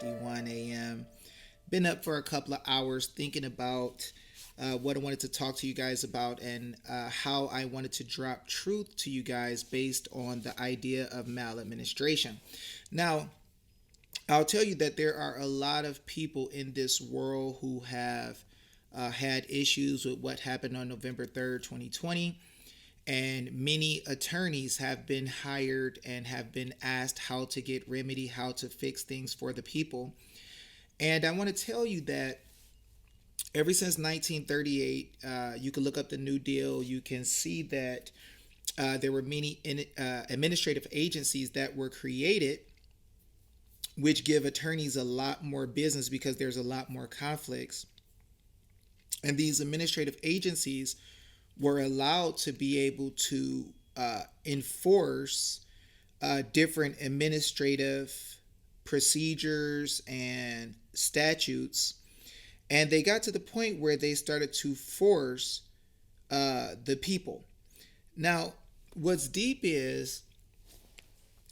5:51 a.m. Been up for a couple of hours thinking about what I wanted to talk to you guys about and how I wanted to drop truth to you guys based on the idea of maladministration. Now, I'll tell you that there are a lot of people in this world who have had issues with what happened on November 3rd, 2020. And many attorneys have been hired and have been asked how to get remedy, how to fix things for the people. And I want to tell you that ever since 1938, you can look up the New Deal. You can see that there were many administrative agencies that were created, which give attorneys a lot more business because there's a lot more conflicts. And these administrative agencies were allowed to be able to enforce different administrative procedures and statutes. And they got to the point where they started to force the people. Now, what's deep is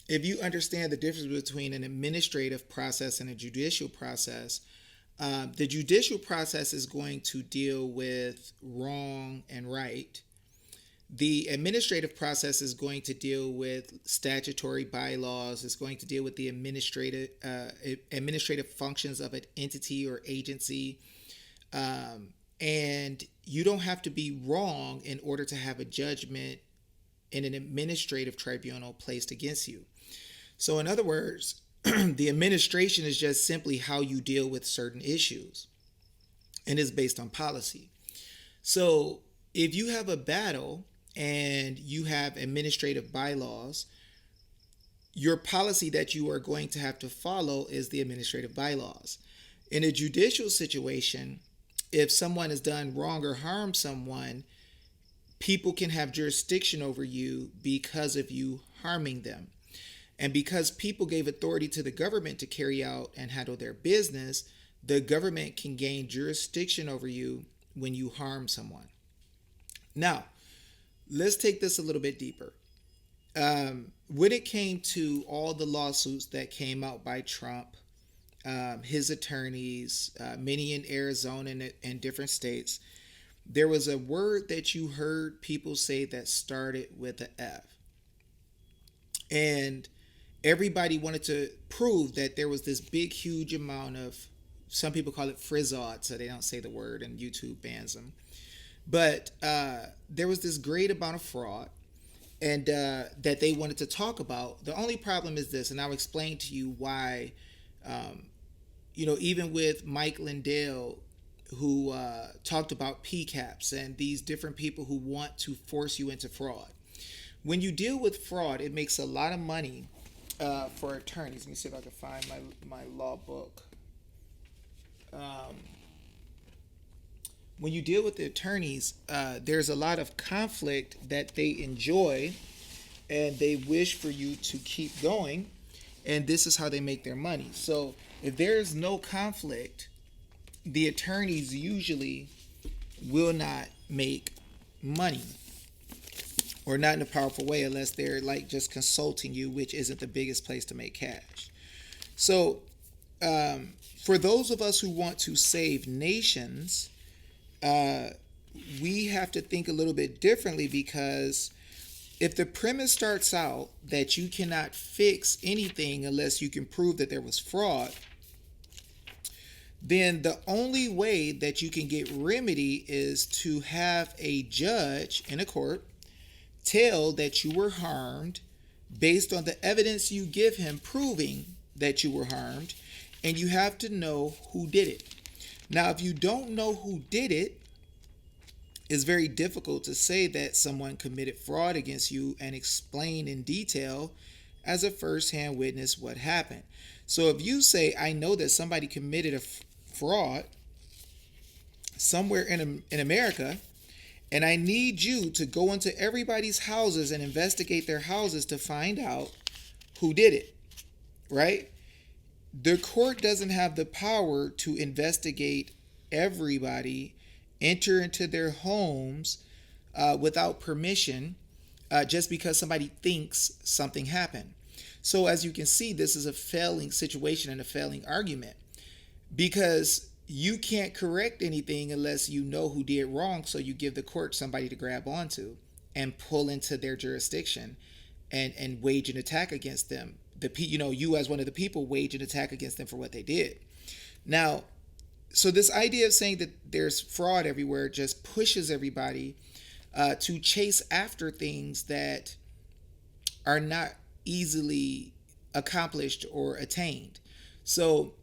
if you understand the difference between an administrative process and a judicial process, the judicial process is going to deal with wrong and right. The administrative process is going to deal with statutory bylaws. It's going to deal with the administrative functions of an entity or agency. And you don't have to be wrong in order to have a judgment in an administrative tribunal placed against you. So, in other words, the administration is just simply how you deal with certain issues and is based on policy. So if you have a battle and you have administrative bylaws, your policy that you are going to have to follow is the administrative bylaws. In a judicial situation, if someone has done wrong or harmed someone, people can have jurisdiction over you because of you harming them. And because people gave authority to the government to carry out and handle their business, the government can gain jurisdiction over you when you harm someone. Now, let's take this a little bit deeper. When it came to all the lawsuits that came out by Trump, his attorneys, many in Arizona and different states, there was a word that you heard people say that started with an F. And everybody wanted to prove that there was this big, huge amount of, some people call it frizzod, so they don't say the word and YouTube bans them. But there was this great amount of fraud and that they wanted to talk about. The only problem is this, and I'll explain to you why, even with Mike Lindell, who talked about PCAPs and these different people who want to force you into fraud. When you deal with fraud, it makes a lot of money for attorneys. Let me see if I can find my law book. When you deal with the attorneys, there's a lot of conflict that they enjoy and they wish for you to keep going. And this is how they make their money. So if there's no conflict, the attorneys usually will not make money, or not in a powerful way, unless they're like just consulting you, which isn't the biggest place to make cash. So for those of us who want to save nations, we have to think a little bit differently, because if the premise starts out that you cannot fix anything unless you can prove that there was fraud, then the only way that you can get remedy is to have a judge in a court tell that you were harmed based on the evidence you give him proving that you were harmed, and you have to know who did it. Now, if you don't know who did it, it's very difficult to say that someone committed fraud against you and explain in detail as a first-hand witness what happened. So if you say, I know that somebody committed a fraud somewhere in America, and I need you to go into everybody's houses and investigate their houses to find out who did it, right? The court doesn't have the power to investigate everybody, enter into their homes without permission, just because somebody thinks something happened. So as you can see, this is a failing situation and a failing argument, because you can't correct anything unless you know who did wrong. So you give the court somebody to grab onto and pull into their jurisdiction and wage an attack against them. You as one of the people wage an attack against them for what they did. Now, so this idea of saying that there's fraud everywhere just pushes everybody to chase after things that are not easily accomplished or attained. So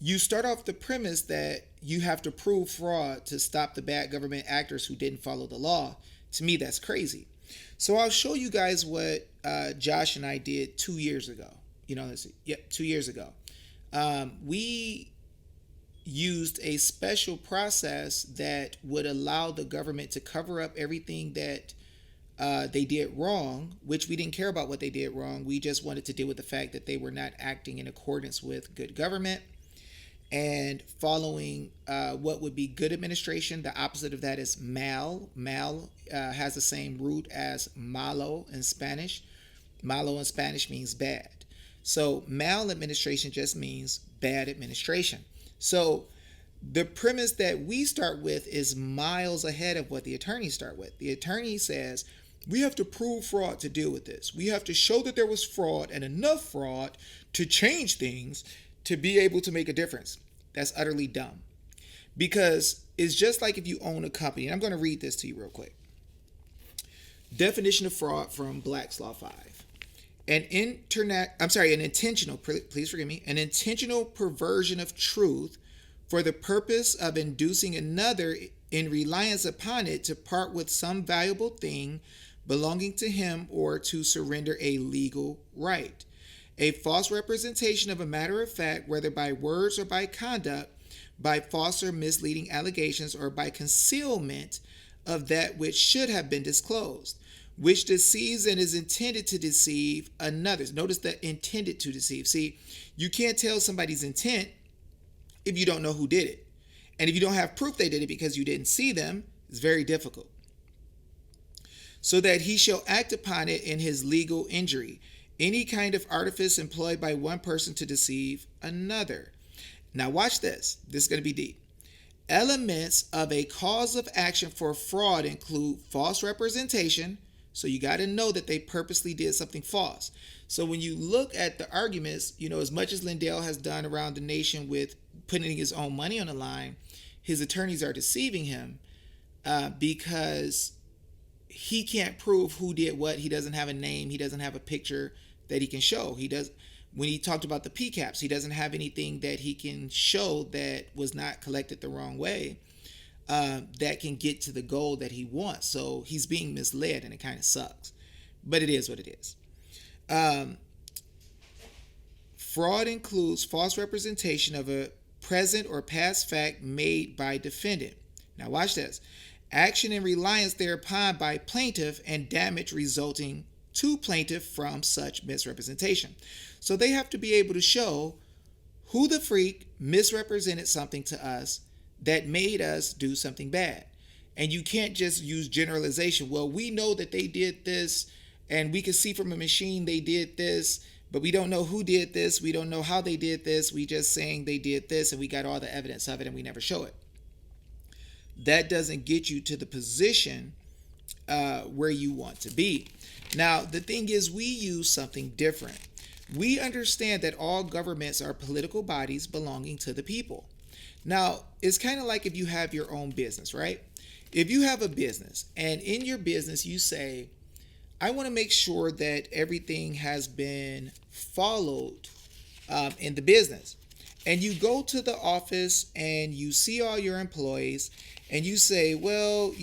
you start off the premise that you have to prove fraud to stop the bad government actors who didn't follow the law. To me, that's crazy. So I'll show you guys what Josh and I did 2 years ago. 2 years ago. We used a special process that would allow the government to cover up everything that they did wrong, which we didn't care about what they did wrong. We just wanted to deal with the fact that they were not acting in accordance with good government and following what would be good administration. The opposite of that is mal. Mal has the same root as malo in Spanish. Malo in Spanish means bad. So maladministration just means bad administration. So the premise that we start with is miles ahead of what the attorneys start with. The attorney says, we have to prove fraud to deal with this. We have to show that there was fraud and enough fraud to change things to be able to make a difference. That's utterly dumb. Because it's just like if you own a company. And I'm going to read this to you real quick. Definition of fraud from Black's Law 5. An intentional, please forgive me, an intentional perversion of truth for the purpose of inducing another in reliance upon it to part with some valuable thing belonging to him or to surrender a legal right. A false representation of a matter of fact, whether by words or by conduct, by false or misleading allegations, or by concealment of that which should have been disclosed, which deceives and is intended to deceive another. Notice that intended to deceive. See, you can't tell somebody's intent if you don't know who did it. And if you don't have proof they did it because you didn't see them, it's very difficult. So that he shall act upon it in his legal injury. Any kind of artifice employed by one person to deceive another. Now watch this. This is going to be deep. Elements of a cause of action for fraud include false representation. So you got to know that they purposely did something false. So when you look at the arguments, as much as Lindell has done around the nation with putting his own money on the line, his attorneys are deceiving him because he can't prove who did what. He doesn't have a name. He doesn't have a picture that he can show. When he talked about the PCAPs, he doesn't have anything that he can show that was not collected the wrong way that can get to the goal that he wants. So he's being misled, and it kind of sucks. But it is what it is. Fraud includes false representation of a present or past fact made by defendant. Now watch this. Action and reliance thereupon by plaintiff and damage resulting to plaintiff from such misrepresentation. So they have to be able to show who the freak misrepresented something to us that made us do something bad. And you can't just use generalization. Well, we know that they did this, and we can see from a machine they did this, but we don't know who did this. We don't know how they did this. We just saying they did this, and we got all the evidence of it, and we never show it. That doesn't get you to the position where you want to be. Now, the thing is, we use something different. We understand that all governments are political bodies belonging to the people. Now, it's kind of like if you have your own business, right? If you have a business, and in your business you say, I want to make sure that everything has been followed in the business. And you go to the office and you see all your employees and you say, well,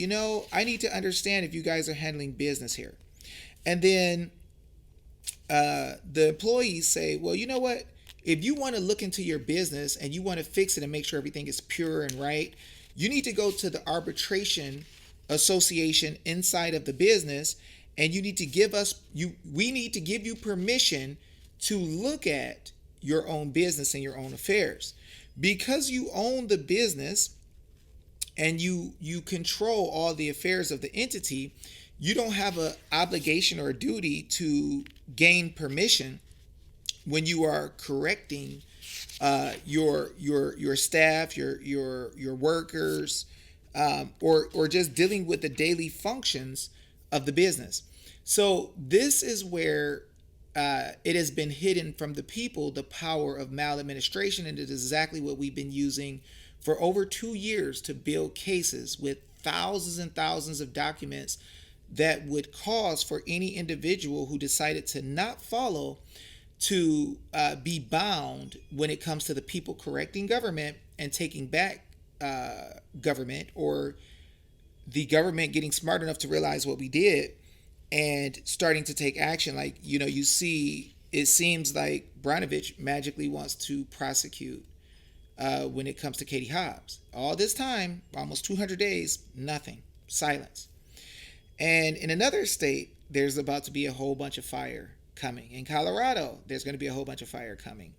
I need to understand if you guys are handling business here. And then the employees say, well, you know what? If you want to look into your business and you want to fix it and make sure everything is pure and right, you need to go to the arbitration association inside of the business, and you need to give us, we need to give you permission to look at your own business and your own affairs. Because you own the business and you control all the affairs of the entity, you don't have an obligation or a duty to gain permission when you are correcting your staff, your workers, or just dealing with the daily functions of the business. So this is where it has been hidden from the people, the power of maladministration, and it is exactly what we've been using for over 2 years to build cases with thousands and thousands of documents that would cause for any individual who decided to not follow to be bound when it comes to the people correcting government and taking back government, or the government getting smart enough to realize what we did and starting to take action. Like, you see, it seems like Branovich magically wants to prosecute when it comes to Katie Hobbs. All this time, almost 200 days, nothing, silence. And in another state, there's about to be a whole bunch of fire coming. In Colorado, there's going to be a whole bunch of fire coming.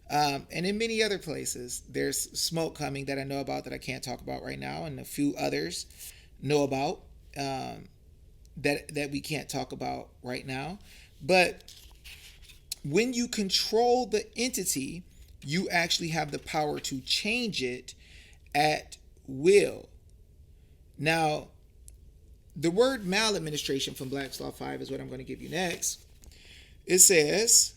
And in many other places, there's smoke coming that I know about that I can't talk about right now, and a few others know about that we can't talk about right now. But when you control the entity, you actually have the power to change it at will. Now, the word maladministration from Black's Law 5 is what I'm going to give you next. It says,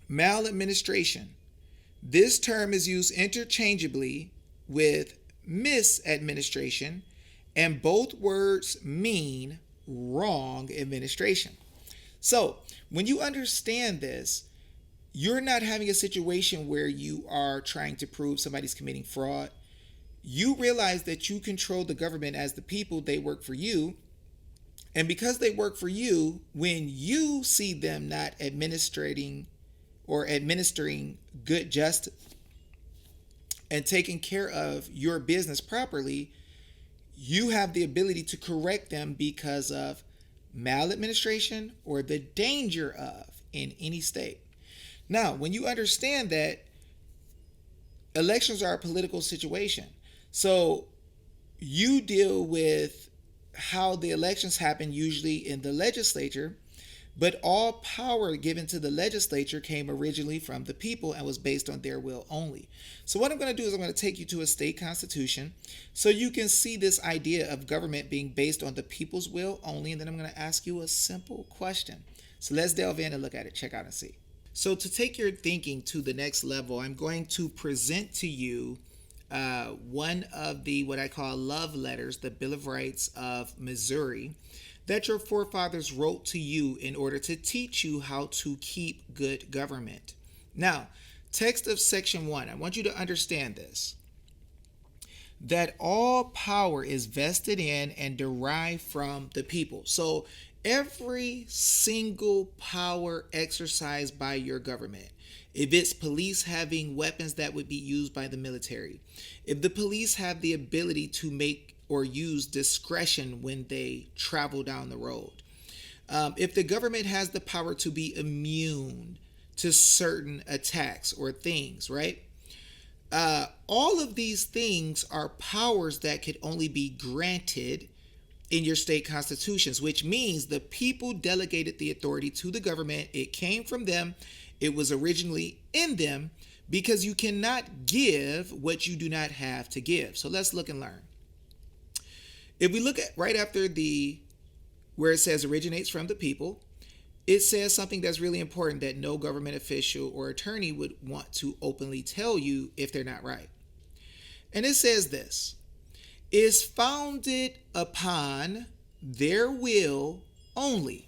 maladministration. This term is used interchangeably with misadministration, and both words mean wrong administration. So, when you understand this, you're not having a situation where you are trying to prove somebody's committing fraud. You realize that you control the government as the people. They work for you. And because they work for you, when you see them not administering good justice and taking care of your business properly, you have the ability to correct them because of maladministration or the danger of in any state. Now, when you understand that elections are a political situation, so you deal with how the elections happen usually in the legislature, but all power given to the legislature came originally from the people and was based on their will only. So what I'm going to do is I'm going to take you to a state constitution so you can see this idea of government being based on the people's will only, and then I'm going to ask you a simple question. So let's delve in and look at it. Check out and see. So to take your thinking to the next level, I'm going to present to you one of the what I call love letters, the Bill of Rights of Missouri, that your forefathers wrote to you in order to teach you how to keep good government. Now, text of section 1, I want you to understand this, that all power is vested in and derived from the people. So every single power exercised by your government, if it's police having weapons that would be used by the military, if the police have the ability to make or use discretion when they travel down the road, if the government has the power to be immune to certain attacks or things, right? All of these things are powers that could only be granted in your state constitutions, which means the people delegated the authority to the government. It came from them. It was originally in them, because you cannot give what you do not have to give. So let's look and learn. If we look at right after where it says originates from the people, it says something that's really important that no government official or attorney would want to openly tell you if they're not right. And it says this: is founded upon their will only.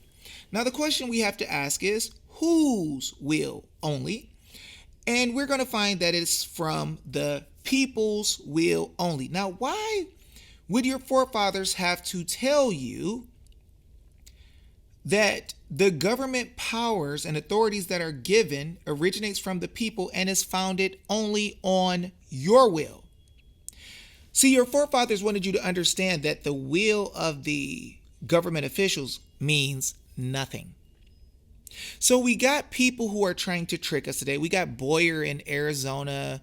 Now the question we have to ask is, whose will only? And we're going to find that it's from the people's will only. Now, why would your forefathers have to tell you that the government powers and authorities that are given originates from the people and is founded only on your will? See, your forefathers wanted you to understand that the will of the government officials means nothing. So we got people who are trying to trick us today. We got Boyer in Arizona.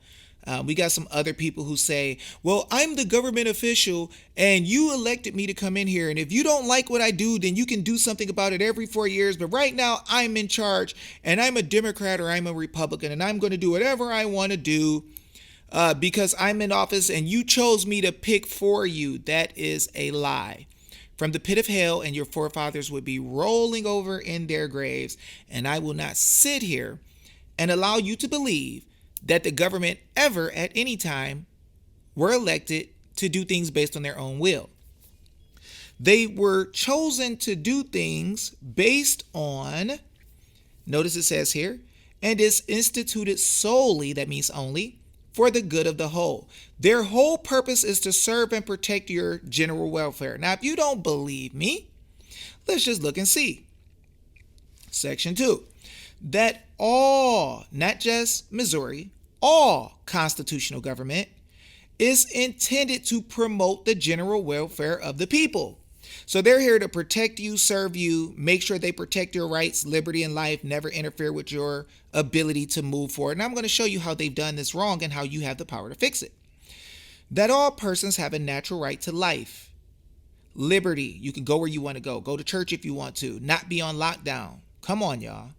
We got some other people who say, well, I'm the government official and you elected me to come in here. And if you don't like what I do, then you can do something about it every 4 years. But right now I'm in charge and I'm a Democrat or I'm a Republican and I'm going to do whatever I want to do because I'm in office and you chose me to pick for you. That is a lie from the pit of hell, and your forefathers would be rolling over in their graves. And I will not sit here and allow you to believe that the government ever at any time were elected to do things based on their own will. They were chosen to do things based on, notice it says here, and is instituted solely, that means only, for the good of the whole. Their whole purpose is to serve and protect your general welfare. Now, if you don't believe me, let's just look and see. Section 2, that all, not just Missouri, all constitutional government is intended to promote the general welfare of the people. So they're here to protect you, serve you, make sure they protect your rights, liberty, and life, never interfere with your ability to move forward. And I'm going to show you how they've done this wrong and how you have the power to fix it. That all persons have a natural right to life, liberty. You can go where you want to go to church if you want to, not be on lockdown. Come on, y'all.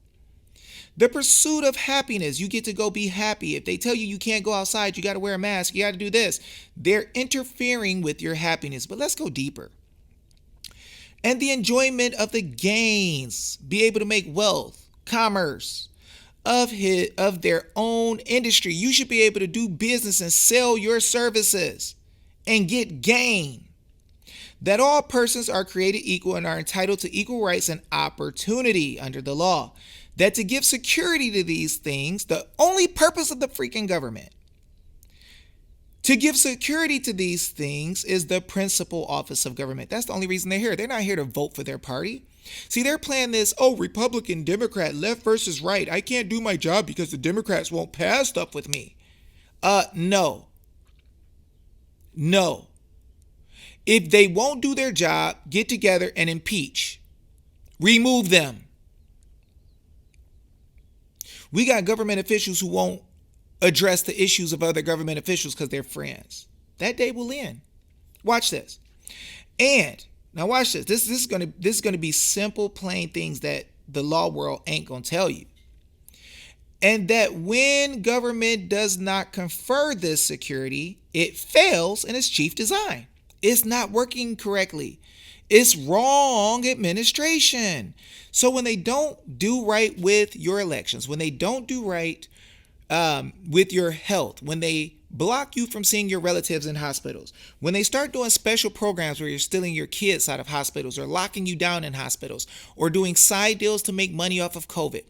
The pursuit of happiness. You get to go be happy. If they tell you you can't go outside, you got to wear a mask, you got to do this. They're interfering with your happiness. But let's go deeper. And the enjoyment of the gains, be able to make wealth, commerce of their own industry. You should be able to do business and sell your services and get gain. That all persons are created equal and are entitled to equal rights and opportunity under the law. That to give security to these things, the only purpose of the freaking government, to give security to these things is the principal office of government. That's the only reason they're here. They're not here to vote for their party. See, they're playing this, Republican, Democrat, left versus right. I can't do my job because the Democrats won't pass stuff with me. No. If they won't do their job, get together and impeach. Remove them. We got government officials who won't address the issues of other government officials because they're friends. That day will end. Watch this. And now watch this. This is going to be simple, plain things that the law world ain't going to tell you. And that when government does not confer this security, it fails in its chief design. It's not working correctly. It's wrong administration. So when they don't do right with your elections, when they don't do right with your health, when they block you from seeing your relatives in hospitals, when they start doing special programs where you're stealing your kids out of hospitals or locking you down in hospitals or doing side deals to make money off of COVID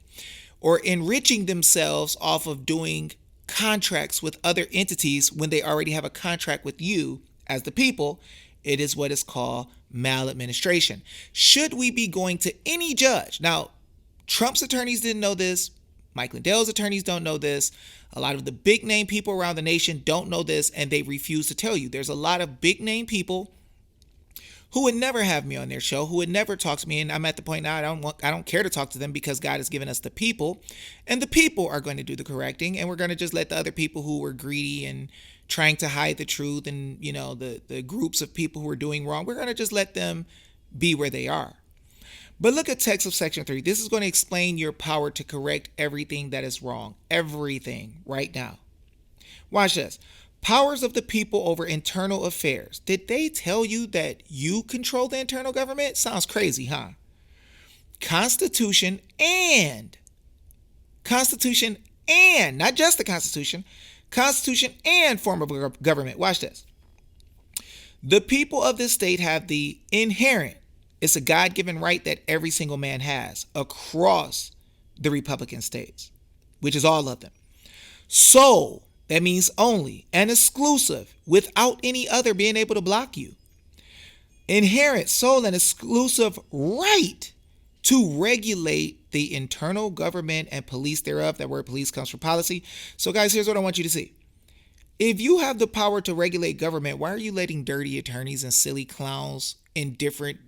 or enriching themselves off of doing contracts with other entities when they already have a contract with you as the people, it is what is called maladministration. Should we be going to any judge? Now, Trump's attorneys didn't know this. Mike Lindell's attorneys don't know this. A lot of the big name people around the nation don't know this, and they refuse to tell you. There's a lot of big name people who would never have me on their show, who would never talk to me, and I'm at the point now I don't care to talk to them because God has given us the people, and the people are going to do the correcting, and we're going to just let the other people who were greedy and trying to hide the truth and, the groups of people who are doing wrong, we're going to just let them be where they are. But look at text of section 3. This is going to explain your power to correct everything that is wrong. Everything right now. Watch this. Powers of the people over internal affairs. Did they tell you that you control the internal government? Sounds crazy, huh? Constitution and, not just the Constitution and form of government. Watch this. The people of this state have the inherent, it's a God-given right that every single man has across the Republican states, which is all of them. So, that means only and exclusive, without any other being able to block you. Inherent, sole, and exclusive right to regulate the internal government and police thereof. That word police comes from policy. So, guys, here's what I want you to see. If you have the power to regulate government, why are you letting dirty attorneys and silly clowns in different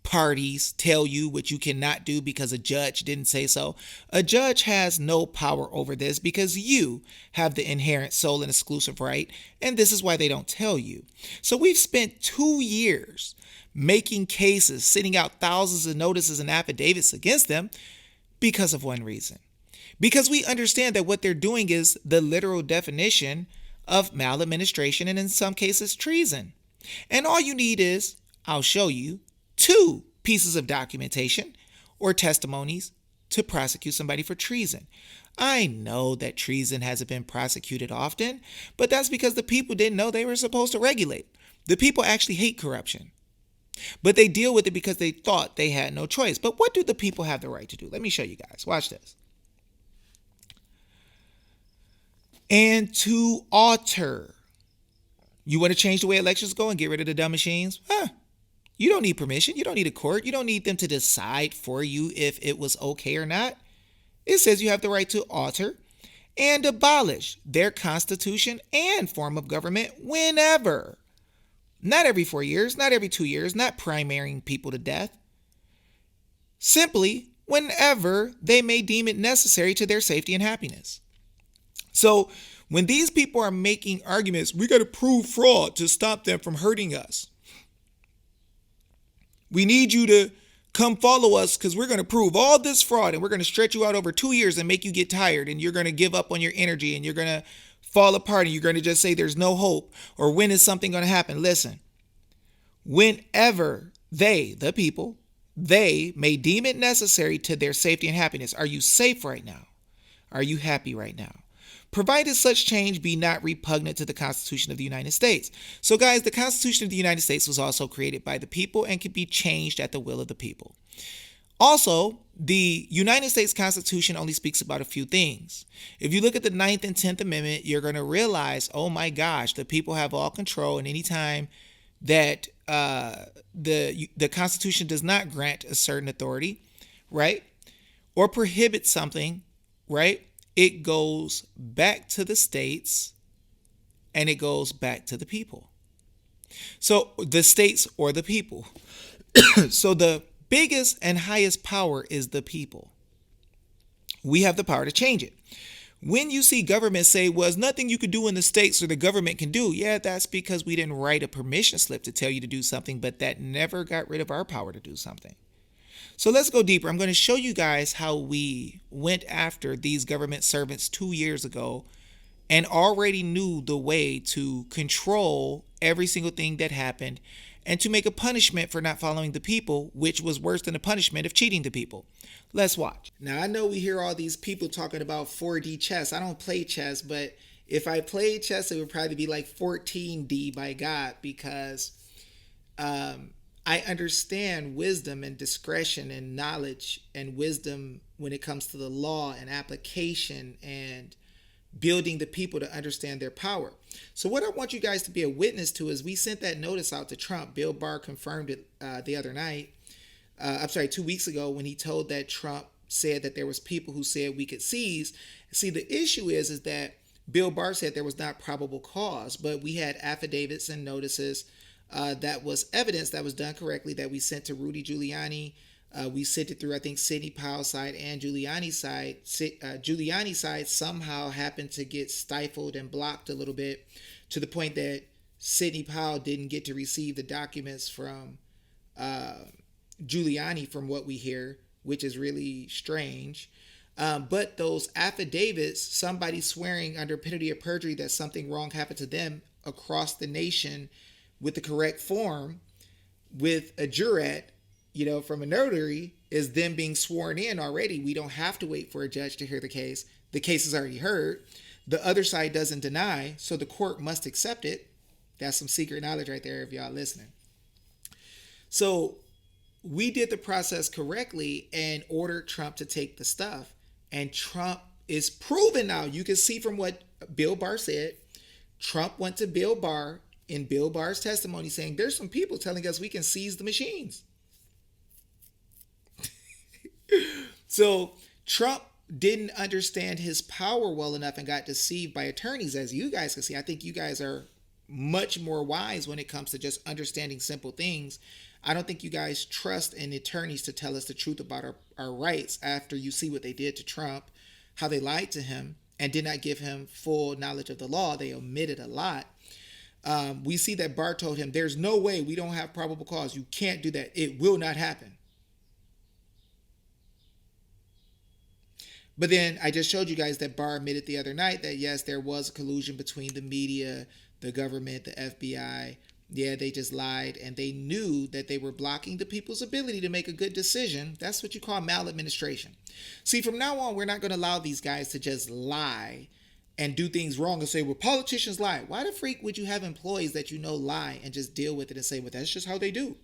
parties tell you what you cannot do because a judge didn't say so. A judge has no power over this because you have the inherent sole and exclusive right, and this is why they don't tell you. So we've spent 2 years making cases, sending out thousands of notices and affidavits against them because of one reason. Because we understand that what they're doing is the literal definition of maladministration and in some cases treason. And all you need is, I'll show you, 2 pieces of documentation or testimonies to prosecute somebody for treason. I know that treason hasn't been prosecuted often, but that's because the people didn't know they were supposed to regulate. The people actually hate corruption, but they deal with it because they thought they had no choice. But what do the people have the right to do? Let me show you guys. Watch this. And to alter. You want to change the way elections go and get rid of the dumb machines? You don't need permission. You don't need a court. You don't need them to decide for you if it was okay or not. It says you have the right to alter and abolish their constitution and form of government whenever. Not every 4 years, not every 2 years, not primarying people to death. Simply whenever they may deem it necessary to their safety and happiness. So when these people are making arguments, we got to prove fraud to stop them from hurting us. We need you to come follow us because we're going to prove all this fraud and we're going to stretch you out over 2 years and make you get tired and you're going to give up on your energy and you're going to fall apart and you're going to just say there's no hope or when is something going to happen. Listen, whenever they, the people, they may deem it necessary to their safety and happiness. Are you safe right now? Are you happy right now? Provided such change be not repugnant to the Constitution of the United States. So guys, the Constitution of the United States was also created by the people and could be changed at the will of the people. Also, the United States Constitution only speaks about a few things. If you look at the 9th and 10th Amendment, you're going to realize, oh my gosh, the people have all control, and anytime that the Constitution does not grant a certain authority, right, or prohibit something, right, it goes back to the states and it goes back to the people. So the states or the people. So the biggest and highest power is the people. We have the power to change it. When you see government say, well, there's nothing you can do in the states or the government can do. Yeah, that's because we didn't write a permission slip to tell you to do something, but that never got rid of our power to do something. So let's go deeper. I'm going to show you guys how we went after these government servants 2 years ago and already knew the way to control every single thing that happened and to make a punishment for not following the people, which was worse than the punishment of cheating the people. Let's watch. Now, I know we hear all these people talking about 4D chess. I don't play chess, but if I played chess, it would probably be like 14D by God because I understand wisdom and discretion and knowledge and wisdom when it comes to the law and application and building the people to understand their power. So what I want you guys to be a witness to is we sent that notice out to Trump. Bill Barr confirmed it the other night. 2 weeks ago when he told that Trump said that there was people who said we could seize. See, the issue is that Bill Barr said there was not probable cause, but we had affidavits and notices that was evidence that was done correctly that we sent to Rudy Giuliani. We sent it through, I think, Sidney Powell's side and Giuliani's side. Giuliani's side somehow happened to get stifled and blocked a little bit to the point that Sidney Powell didn't get to receive the documents from Giuliani from what we hear, which is really strange. But those affidavits, somebody swearing under penalty of perjury that something wrong happened to them across the nation with the correct form, with a jurat, from a notary, is them being sworn in already. We don't have to wait for a judge to hear the case. The case is already heard. The other side doesn't deny, so the court must accept it. That's some secret knowledge right there if y'all listening. So we did the process correctly and ordered Trump to take the stuff. And Trump is proven now. You can see from what Bill Barr said. Trump went to Bill Barr in Bill Barr's testimony saying there's some people telling us we can seize the machines. So Trump didn't understand his power well enough and got deceived by attorneys, as you guys can see. I think you guys are much more wise when it comes to just understanding simple things. I don't think you guys trust in attorneys to tell us the truth about our rights after you see what they did to Trump, how they lied to him and did not give him full knowledge of the law. They omitted a lot. We see that Barr told him, there's no way, we don't have probable cause. You can't do that. It will not happen. But then I just showed you guys that Barr admitted the other night that yes, there was collusion between the media, the government, the FBI. Yeah, they just lied and they knew that they were blocking the people's ability to make a good decision. That's what you call maladministration. See, from now on, we're not going to allow these guys to just lie and do things wrong and say, well, politicians lie. Why the freak would you have employees that you know lie and just deal with it and say, well, that's just how they do?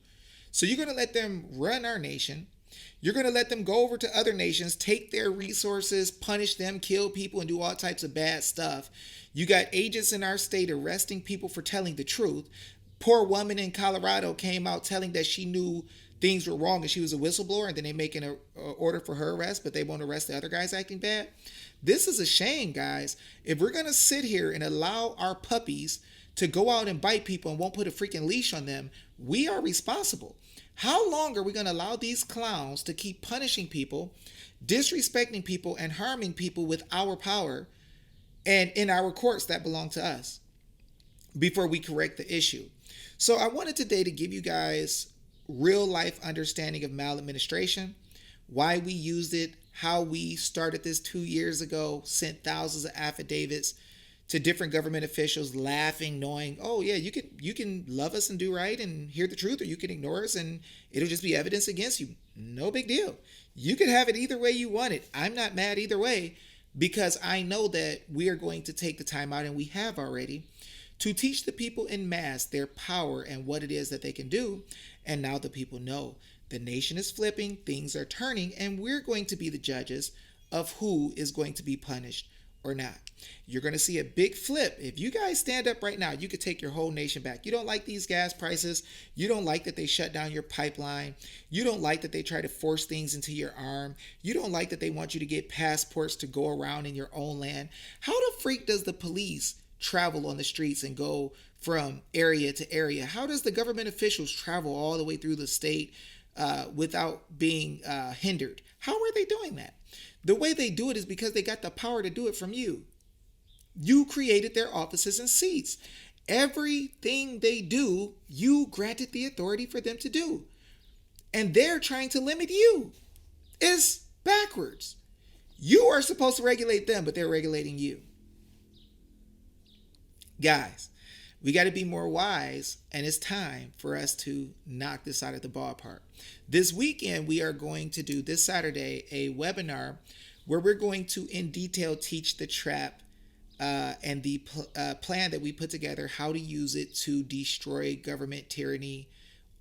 So you're going to let them run our nation. You're going to let them go over to other nations, take their resources, punish them, kill people, and do all types of bad stuff. You got agents in our state arresting people for telling the truth. Poor woman in Colorado came out telling that she knew things were wrong and she was a whistleblower, and then they making an order for her arrest, but they won't arrest the other guys acting bad. This is a shame, guys. If we're going to sit here and allow our puppies to go out and bite people and won't put a freaking leash on them, we are responsible. How long are we going to allow these clowns to keep punishing people, disrespecting people, and harming people with our power and in our courts that belong to us before we correct the issue? So I wanted today to give you guys real life understanding of maladministration, why we used it, how we started this 2 years ago, sent thousands of affidavits to different government officials, laughing, knowing, oh yeah, you can love us and do right and hear the truth, or you can ignore us and it'll just be evidence against you. No big deal. You can have it either way you want it. I'm not mad either way, because I know that we are going to take the time out, and we have already, to teach the people in mass their power and what it is that they can do. And now the people know the nation is flipping, things are turning, and we're going to be the judges of who is going to be punished or not. You're going to see a big flip. If you guys stand up right now, you could take your whole nation back. You don't like these gas prices. You don't like that they shut down your pipeline. You don't like that they try to force things into your arm. You don't like that they want you to get passports to go around in your own land. How the freak does the police travel on the streets and go from area to area? How does the government officials travel all the way through the state without being hindered? How are they doing that? The way they do it is because they got the power to do it from you. You created their offices and seats. Everything they do, you granted the authority for them to do. And they're trying to limit you. It's backwards. You are supposed to regulate them, but they're regulating you. Guys, we got to be more wise, and it's time for us to knock this out of the ballpark. This weekend, we are going to do, this Saturday, a webinar where we're going to in detail teach the trap and the plan that we put together, how to use it to destroy government tyranny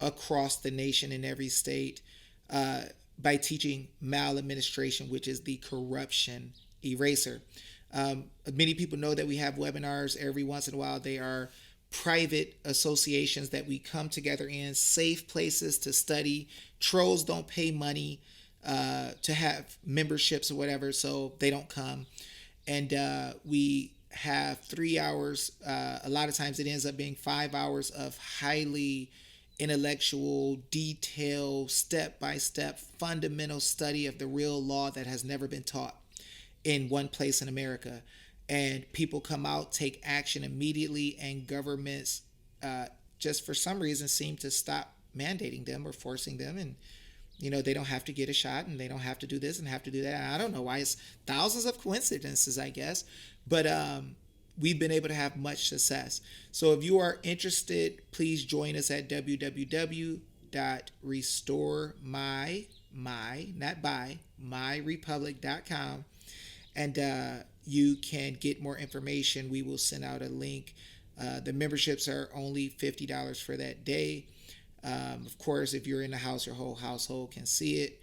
across the nation in every state by teaching maladministration, which is the corruption eraser. Many people know that we have webinars every once in a while. They are private associations that we come together in, safe places to study. Trolls don't pay money to have memberships or whatever, so they don't come. And we have 3 hours. A lot of times it ends up being 5 hours of highly intellectual, detailed, step-by-step, fundamental study of the real law that has never been taught in one place in America. And people come out, take action immediately, and governments just for some reason seem to stop mandating them or forcing them. And, you know, they don't have to get a shot and they don't have to do this and have to do that. And I don't know why. It's thousands of coincidences, I guess. But we've been able to have much success. So if you are interested, please join us at www.restoremyrepublic.com. And you can get more information. We will send out a link. The memberships are only $50 for that day. Of course, if you're in the house, your whole household can see it.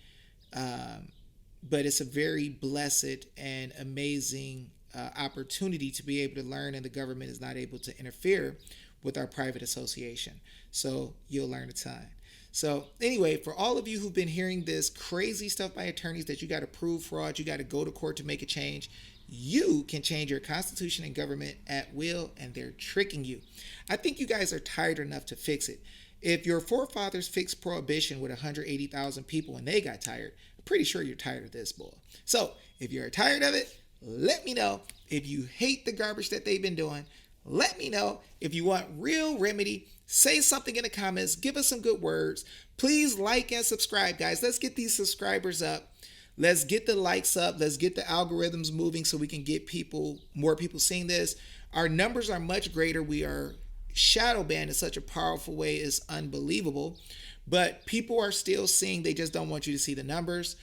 But it's a very blessed and amazing opportunity to be able to learn, and the government is not able to interfere with our private association. So you'll learn a ton. So anyway, for all of you who've been hearing this crazy stuff by attorneys that you got to prove fraud, you got to go to court to make a change, you can change your constitution and government at will, and they're tricking you. I think you guys are tired enough to fix it. If your forefathers fixed prohibition with 180,000 people and they got tired, I'm pretty sure you're tired of this bull. So if you're tired of it, let me know. If you hate the garbage that they've been doing, let me know. If you want real remedy, say something in the comments. Give us some good words. Please like and subscribe, guys. Let's get these subscribers up. Let's get the likes up. Let's get the algorithms moving so we can get more people seeing this. Our numbers are much greater. We are shadow banned in such a powerful way is unbelievable. But people are still seeing. They just don't want you to see the numbers.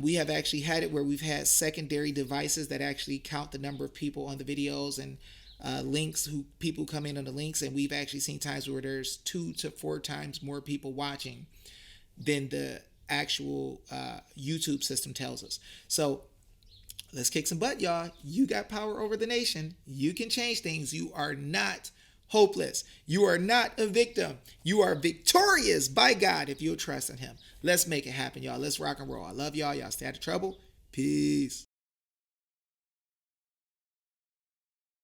We have actually had it where we've had secondary devices that actually count the number of people on the videos and links, who people come in on the links, and we've actually seen times where there's 2 to 4 times more people watching than the actual YouTube system tells us. So let's kick some butt, y'all. You got power over the nation. You can change things. You are not hopeless. You are not a victim. You are victorious by God if you'll trust in him. Let's make it happen, y'all. Let's rock and roll. I love y'all. Y'all stay out of trouble. Peace.